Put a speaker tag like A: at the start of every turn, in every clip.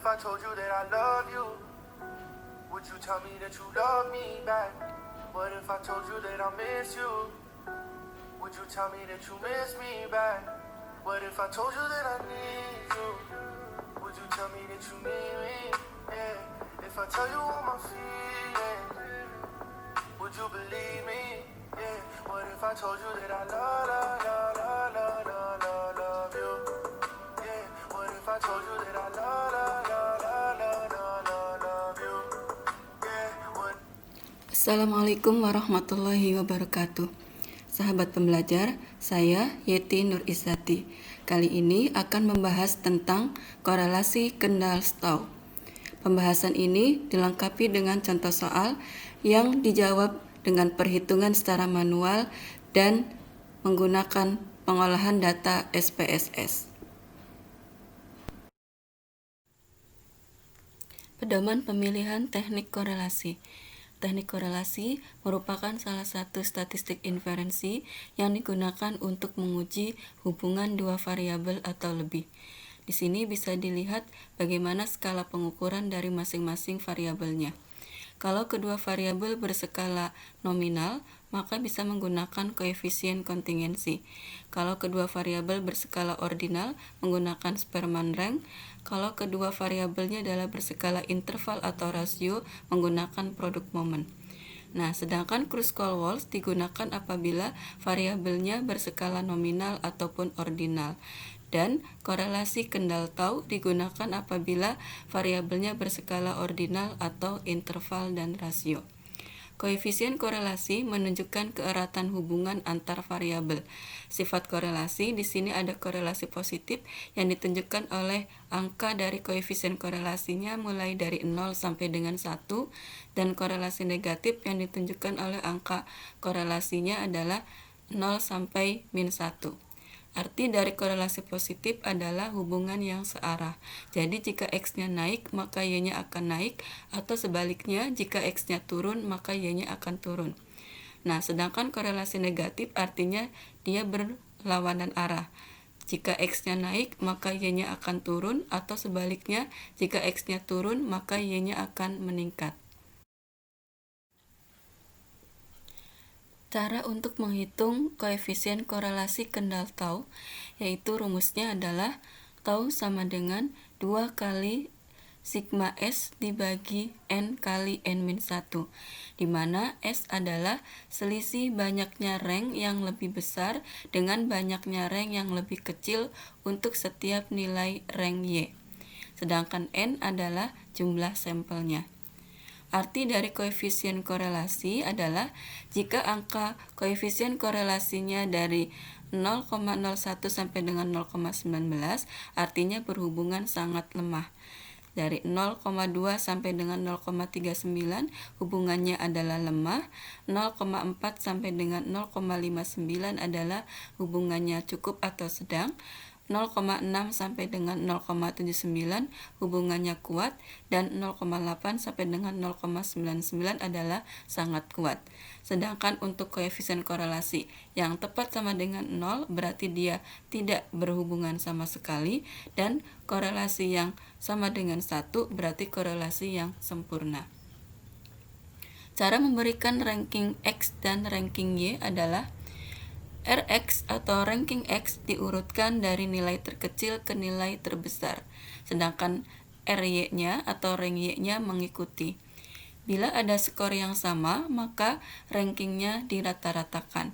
A: I told you that I love you? Would you tell me that you love me back? What if I told you that I miss you? Would you tell me that you miss me back? What if I told you that I need you? Would you tell me that you need me? Yeah. If I tell you all my feelings, would you believe me? Yeah. What if I told you that I love you? Yeah. What if I told you that I love you? Yeah. What?
B: Assalamualaikum warahmatullahi wabarakatuh. Sahabat pembelajar, saya Yeti Nur Izzati. Kali ini akan membahas tentang korelasi Kendall-Stau. Pembahasan ini dilengkapi dengan contoh soal yang dijawab dengan perhitungan secara manual dan menggunakan pengolahan data SPSS. Pedoman pemilihan teknik korelasi. Teknik korelasi merupakan salah satu statistik inferensi yang digunakan untuk menguji hubungan dua variabel atau lebih. Di sini bisa dilihat bagaimana skala pengukuran dari masing-masing variabelnya. Kalau kedua variabel berskala nominal, maka bisa menggunakan koefisien kontingensi. Kalau kedua variabel berskala ordinal, menggunakan Spearman rank. Kalau kedua variabelnya adalah berskala interval atau rasio, menggunakan produk momen. Nah, sedangkan Kruskal-Walsh digunakan apabila variabelnya berskala nominal ataupun ordinal. Dan korelasi Kendall-Stau digunakan apabila variabelnya berskala ordinal atau interval dan rasio. Koefisien korelasi menunjukkan keeratan hubungan antar variabel. Sifat korelasi di sini ada korelasi positif yang ditunjukkan oleh angka dari koefisien korelasinya mulai dari 0 sampai dengan 1 dan korelasi negatif yang ditunjukkan oleh angka korelasinya adalah 0 sampai min 1. Arti dari korelasi positif adalah hubungan yang searah. Jadi jika X-nya naik, maka Y-nya akan naik, atau sebaliknya, jika X-nya turun, maka Y-nya akan turun. Nah, sedangkan korelasi negatif artinya dia berlawanan arah. Jika X-nya naik, maka Y-nya akan turun, atau sebaliknya, jika X-nya turun, maka Y-nya akan meningkat. Cara untuk menghitung koefisien korelasi Kendall-Stau, yaitu rumusnya adalah tau sama dengan 2 kali sigma S dibagi N kali N-1, di mana S adalah selisih banyaknya rank yang lebih besar dengan banyaknya rank yang lebih kecil untuk setiap nilai rank Y. Sedangkan N adalah jumlah sampelnya. Arti dari koefisien korelasi adalah jika angka koefisien korelasinya dari 0,01 sampai dengan 0,19 artinya berhubungan sangat lemah. Dari 0,2 sampai dengan 0,39 hubungannya adalah lemah, 0,4 sampai dengan 0,59 adalah hubungannya cukup atau sedang, 0,6 sampai dengan 0,79 hubungannya kuat, dan 0,8 sampai dengan 0,99 adalah sangat kuat. Sedangkan untuk koefisien korelasi yang tepat sama dengan 0 berarti dia tidak berhubungan sama sekali, dan korelasi yang sama dengan 1 berarti korelasi yang sempurna. Cara memberikan ranking X dan ranking Y adalah Rx atau ranking X diurutkan dari nilai terkecil ke nilai terbesar, sedangkan Ry-nya atau rank Y-nya mengikuti. Bila ada skor yang sama, maka rankingnya dirata-ratakan.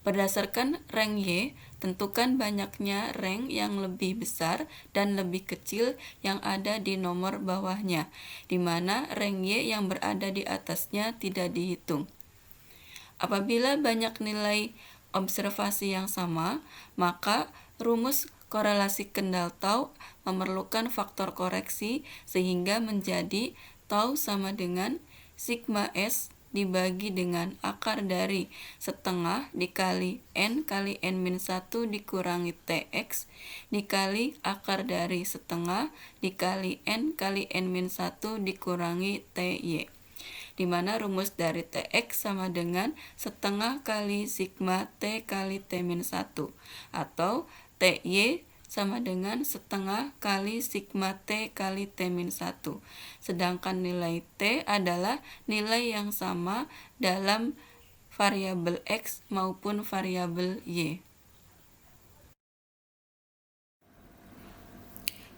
B: Berdasarkan rank Y, tentukan banyaknya rank yang lebih besar dan lebih kecil yang ada di nomor bawahnya, di mana rank Y yang berada di atasnya tidak dihitung. Apabila banyak nilai observasi yang sama, maka rumus korelasi Kendall-Stau memerlukan faktor koreksi sehingga menjadi tau sama dengan sigma S dibagi dengan akar dari setengah dikali N kali N-1 dikurangi TX dikali akar dari setengah dikali N kali N-1 dikurangi TY, di mana rumus dari Tx sama dengan setengah kali sigma T kali T-1 atau Ty sama dengan setengah kali sigma T kali T-1. Sedangkan nilai T adalah nilai yang sama dalam variabel X maupun variabel Y.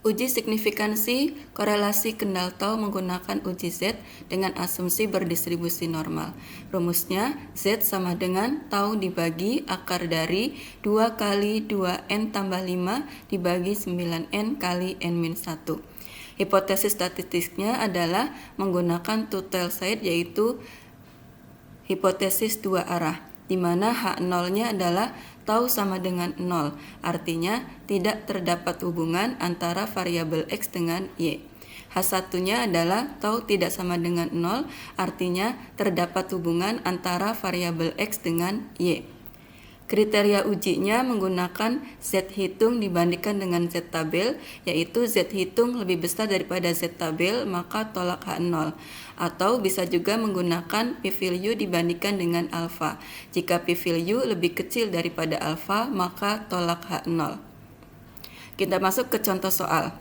B: Uji signifikansi korelasi kendal tau menggunakan uji Z dengan asumsi berdistribusi normal. Rumusnya, Z sama dengan tau dibagi akar dari 2 kali 2N tambah 5 dibagi 9N kali N-1. Hipotesis statistiknya adalah menggunakan two-tailed side, yaitu hipotesis dua arah, di mana H0-nya adalah tau sama dengan 0, artinya tidak terdapat hubungan antara variabel X dengan Y. H1-nya adalah tau tidak sama dengan 0, artinya terdapat hubungan antara variabel X dengan Y. Kriteria ujinya menggunakan Z hitung dibandingkan dengan Z tabel, yaitu Z hitung lebih besar daripada Z tabel, maka tolak H0. Atau bisa juga menggunakan p-value dibandingkan dengan alfa. Jika p-value lebih kecil daripada alfa, maka tolak H0. Kita masuk ke contoh soal.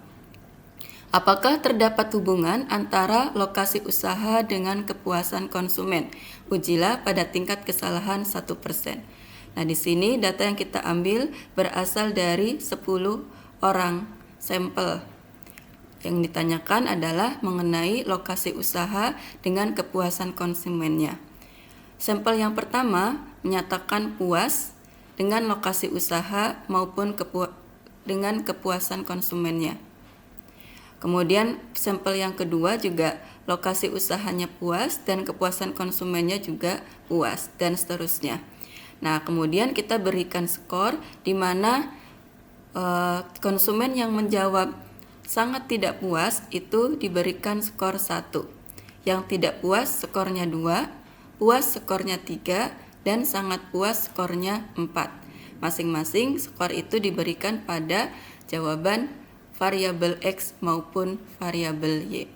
B: Apakah terdapat hubungan antara lokasi usaha dengan kepuasan konsumen? Ujilah pada tingkat kesalahan 1%. Nah, di sini data yang kita ambil berasal dari 10 orang sampel. Yang ditanyakan adalah mengenai lokasi usaha dengan kepuasan konsumennya. Sampel yang pertama menyatakan puas dengan lokasi usaha maupun dengan kepuasan konsumennya. Kemudian sampel yang kedua juga lokasi usahanya puas dan kepuasan konsumennya juga puas, dan seterusnya. Nah, kemudian kita berikan skor di mana konsumen yang menjawab sangat tidak puas itu diberikan skor 1. Yang tidak puas skornya 2, puas skornya 3, dan sangat puas skornya 4. Masing-masing skor itu diberikan pada jawaban variabel X maupun variabel Y.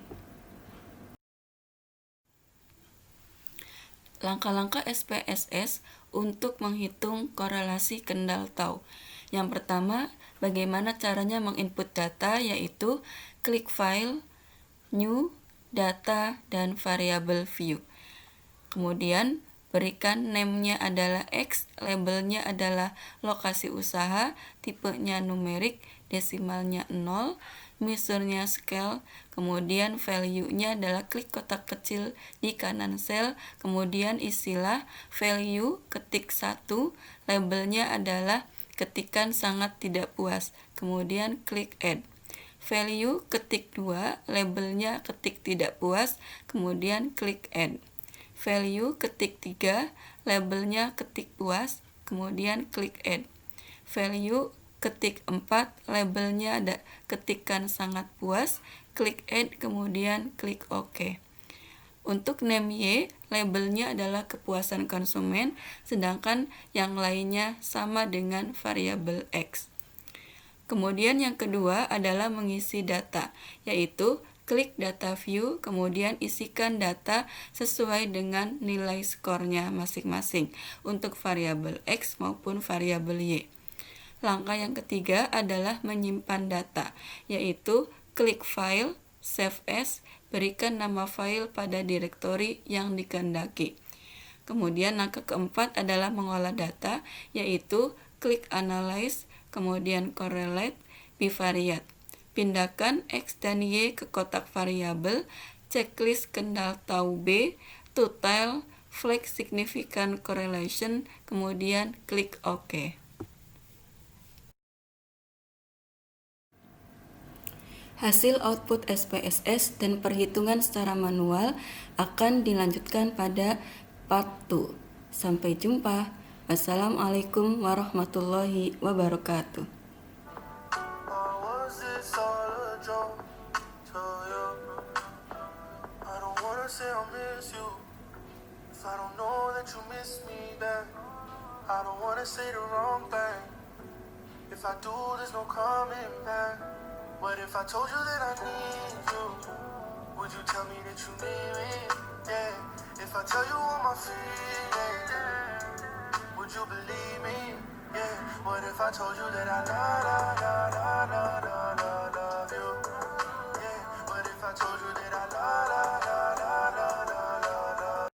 B: Langkah-langkah SPSS untuk menghitung korelasi kendal tau. Yang pertama, bagaimana caranya menginput data, yaitu klik file, new, data, dan variabel view. Kemudian berikan name-nya adalah X, labelnya adalah lokasi usaha, tipenya numerik, desimalnya 0, measure-nya scale, kemudian value-nya adalah klik kotak kecil di kanan sel, kemudian isilah value, ketik 1, labelnya adalah ketikan sangat tidak puas, kemudian klik add. Value, ketik 2, labelnya ketik tidak puas, kemudian klik add. Value, ketik 3, labelnya ketik puas, kemudian klik add. Value, ketik 4, labelnya ada ketikan sangat puas, klik add, kemudian klik OK. Untuk name Y, labelnya adalah kepuasan konsumen, sedangkan yang lainnya sama dengan variabel X. Kemudian yang kedua adalah mengisi data, yaitu klik data view, kemudian isikan data sesuai dengan nilai skornya masing-masing untuk variabel X maupun variabel Y. Langkah yang ketiga adalah menyimpan data, yaitu klik file, save as, berikan nama file pada direktori yang dikehendaki. Kemudian langkah keempat adalah mengolah data, yaitu klik analyze, kemudian correlate, bivariate. Pindahkan X dan Y ke kotak variabel, checklist kendal tau B, two-tailed, flag significant correlation, kemudian klik OK. Hasil output SPSS dan perhitungan secara manual akan dilanjutkan pada part 2. Sampai jumpa. Wassalamualaikum warahmatullahi wabarakatuh.
A: Say I miss you if I don't know that you miss me back. I don't wanna say the wrong thing. If I do, there's no coming back. What if I told you that I need you? Would you tell me that you need me? Yeah. If I tell you all my feelings, would you believe me? Yeah. What if I told you that I la la la la?